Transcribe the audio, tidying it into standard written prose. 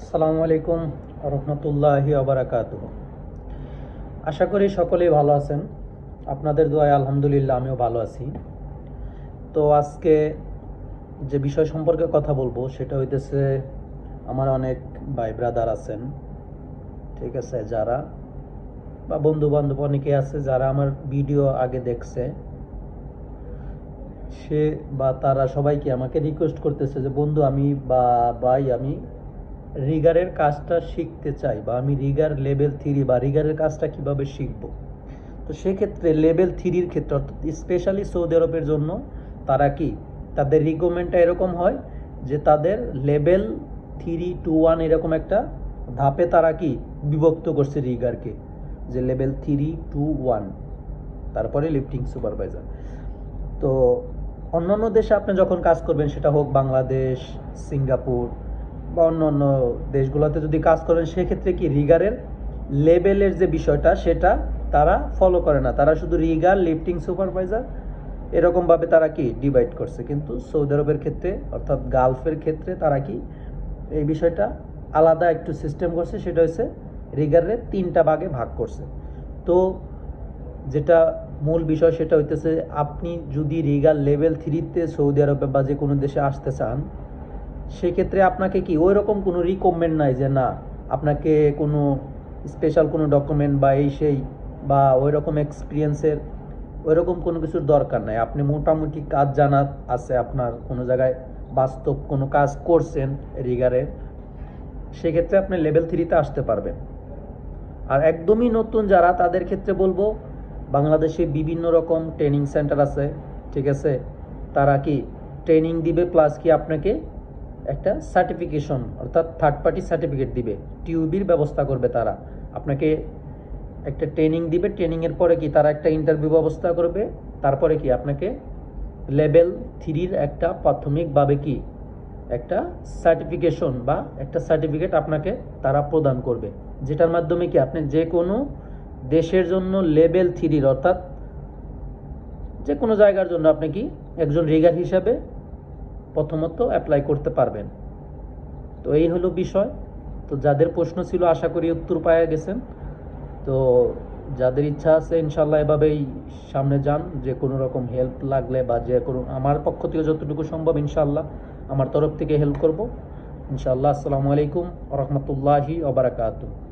আসসালামু আলাইকুম রহমতুল্লাহি আবরাকাতুহ। আশা করি সকলেই ভালো আছেন। আপনাদের দোয়ায় আলহামদুলিল্লাহ আমিও ভালো আছি। তো আজকে যে বিষয় সম্পর্কে কথা বলবো সেটা হইতেছে, আমার অনেক ভাই ব্রাদার আছেন, ঠিক আছে, যারা বা বন্ধু বান্ধব অনেকে আছে যারা আমার ভিডিও আগে দেখছে, সে বা তারা সবাইকে আমাকে রিকোয়েস্ট করতেছে যে বন্ধু আমি বা ভাই আমি রিগারের কাজটা শিখতে চাই, বা আমি রিগার লেভেল 3 বা রিগারের কাজটা কিভাবে শিখব। তো সেক্ষেত্রে লেভেল 3-র ক্ষেত্রে অর্থাৎ স্পেশালি সৌদি আরবের জন্য তারা কি, তাদের রিকমেন্ডটা এরকম হয় যে তাদের লেভেল 3, 2, 1 এরকম একটা ধাপে তারা কি বিভক্ত করছে রিগারকে, যে লেভেল 3, 2, 1, তারপরে লিফটিং সুপারভাইজার। তো অন্যান্য দেশে আপনি যখন কাজ করবেন, সেটা হোক বাংলাদেশ, সিঙ্গাপুর বা অন্য অন্য দেশগুলোতে যদি কাজ করেন, সেক্ষেত্রে কি রিগারের লেভেলের যে বিষয়টা সেটা তারা ফলো করে না, তারা শুধু রিগার, লিফটিং সুপারভাইজার এরকমভাবে তারা কি ডিভাইড করছে। কিন্তু সৌদি আরবের ক্ষেত্রে অর্থাৎ গালফের ক্ষেত্রে তারা কি এই বিষয়টা আলাদা একটু সিস্টেম করছে, সেটা হচ্ছে রিগারের 3টা ভাগে ভাগ করছে। তো যেটা মূল বিষয় সেটা হইতেছে, আপনি যদি রিগার লেভেল 3-তে সৌদি আরবে বা যে কোনো দেশে আসতে চান, সেক্ষেত্রে আপনাকে কি ওই রকম কোনো রিকমেন্ড নাই যে না আপনাকে কোনো স্পেশাল কোনো ডকুমেন্ট বা এই সেই বা ওই রকম এক্সপিরিয়েন্সের ওই রকম কোনো কিছুর দরকার নাই। আপনি মোটামুটি কাজ জানা আছে, আপনার কোনো জায়গায় বাস্তব কোনো কাজ করছেন রিগারে, সেক্ষেত্রে আপনি লেভেল 3-তে আসতে পারবেন। আর একদমই নতুন যারা, তাদের ক্ষেত্রে বলবো বাংলাদেশে বিভিন্ন রকম ট্রেনিং সেন্টার আছে, ঠিক আছে, তারা কি ট্রেনিং দিবে, প্লাস কি আপনাকে একটা সার্টিফিকেশন অর্থাৎ থার্ড পার্টি সার্টিফিকেট দিবে, টিউবির ব্যবস্থা করবে তারা আপনাকে, একটা ট্রেনিং দিবে, ট্রেনিংয়ের পরে কি তারা একটা ইন্টারভিউ ব্যবস্থা করবে, তারপরে কি আপনাকে লেভেল 3-র একটা প্রাথমিকভাবে কি একটা সার্টিফিকেশন বা একটা সার্টিফিকেট আপনাকে তারা প্রদান করবে, যেটার মাধ্যমে কি আপনি যে কোনো দেশের জন্য লেভেল 3-র অর্থাৎ যে কোনো জায়গার জন্য আপনি কি একজন রিগার হিসাবে প্রথমত অ্যাপ্লাই করতে পারবেন। তো এই হলো বিষয়। তো যাদের প্রশ্ন ছিল আশা করি উত্তর পাওয়া গেছেন। তো যাদের ইচ্ছা আছে ইনশাল্লাহ এভাবেই সামনে যান, যে কোনো রকম হেল্প লাগলে বা যে কোনো আমার পক্ষ থেকে যতটুকু সম্ভব ইনশাল্লাহ আমার তরফ থেকে হেল্প করব ইনশাল্লাহ। আসসালামু আলাইকুম রহমতুল্লাহি ওয়া বারাকাতুহু।